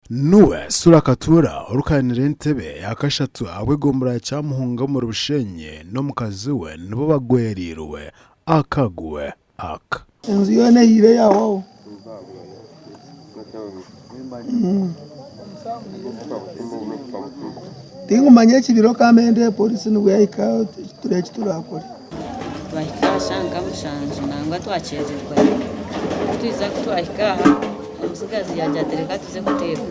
nuwe sura katura urukanira intebe yakashatu abwegombura cyamuhunga mu Rushenye no mukazi we nibo bagweririwe akaguwe aka inzu yone yire yawo tingumanye kibiro kamende polisi nubwo yayika tureki turakora bahikashanga mushanju nangwa twacererwa twiza kutwahika umusigazi yajya dereka tuze guteka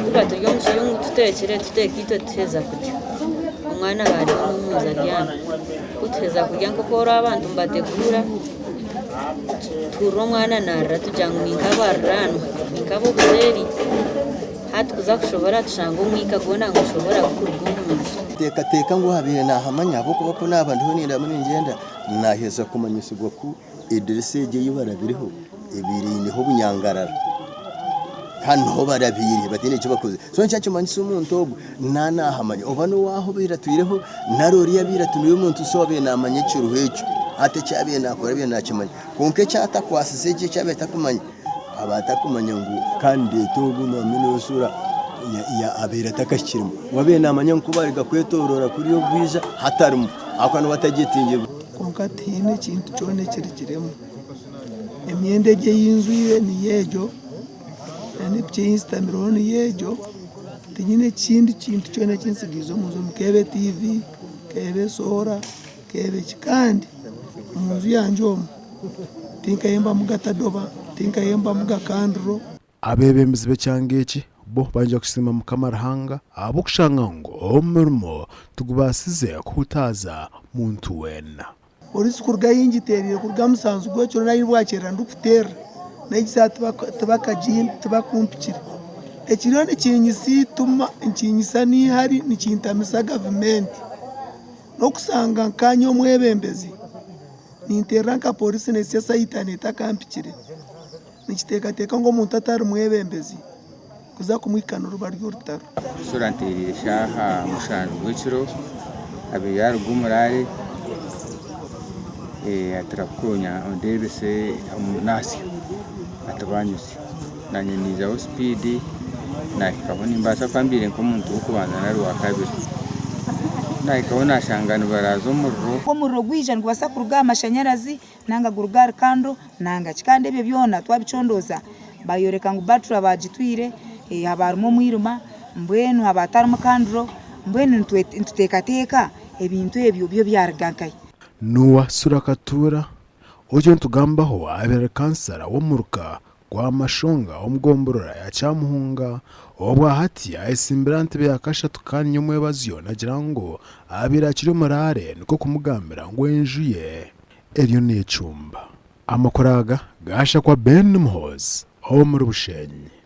tuba turyo mushiyungu tutekere tutekito tuteza kurya umwana bari umuza ryana uteza kurya ngo kora abantu mbategura turo mwana narra tujangu ninkabarano ninkabo buzeri hati kuza kushobora tushanga umwika gona ngo ushobora gukurwa umuntu teka ngo habire nahamanya boko n'abantu ho nira muri ngenda naheza kumanyisugwa ku adresse je yibara biriho ibiri niho bunyangarara hano barabiri batine cyo bakoze so ncyacho manyisa umuntu nanahamanya obano waho biratwireho narori yabiratumiwe umuntu sobe namanye cyuruhecho ate cyabiye nakora biye nakimanya konke cyata kwasise cye cyabeta kumanya abatakumanya ngo kandi tobu no minosura ya abera takashirimo wabe namanya nkubariga kwetorora kuri yo bwiza hatarimo akano batagitinge konka tine kintu cyone kirikiremo emyendege y'inzu ye ni yejo ni byinsta mironi yejo tinyine kindi kintu cyone kinsigizo muzo mukebe TV kebe sora kebe kikandi muzu yanjoma tinkayemba mugatadoba tinkayemba mugakandro abebemezi becyangeki bo banje kusima mukamarahanga abo kushanga ngo omurmo tugubasize kutaza muntu wena polisi kurga yingiterire kurga musanzu gocyo nayi bwakera ndukutera nagisati tabakajin tabakumpikira ekiriyo nikinyisi tuma ikinyisa ni hari nikintamisa government no kusanga nkanyo mwebembezi ninteranka polisi nesesa itaneta kampikire nikiteka ngo muntu atari mwebembezi kuza kumwikana ruba ry'urutaro surantirire shaha mushanju gwiciro abiyar gumurare atarakunya ondebese amunasi atabanyusi nanye niza speed na kaboni mbasa kwambire nko muntu ukubanza na ruwa kabiri naikabona shangano barazo murro gwija ngwasa kuruga amashanyarazi nanga gurugara kando nanga kikande bye byona twabicondoza bayoreka ngo batura bagitwire habarimo mwiruma mbwenu habatarimo kandro mbwenu ntutekateka ebintu ebyo byo byargankaye nuwa sura katura ojo ntugambaho abera kansara wo muruka kwa mashonga omugomborora ya cyamuhunga obwa hati aisimbirante byakasha tukanye umwebaziyo nagira ngo abira kiri murare niko kumugambira ngo enjuye eryo ne cyumba amakoraga gasha kwa Ben Muhozi ho mu Rushenye.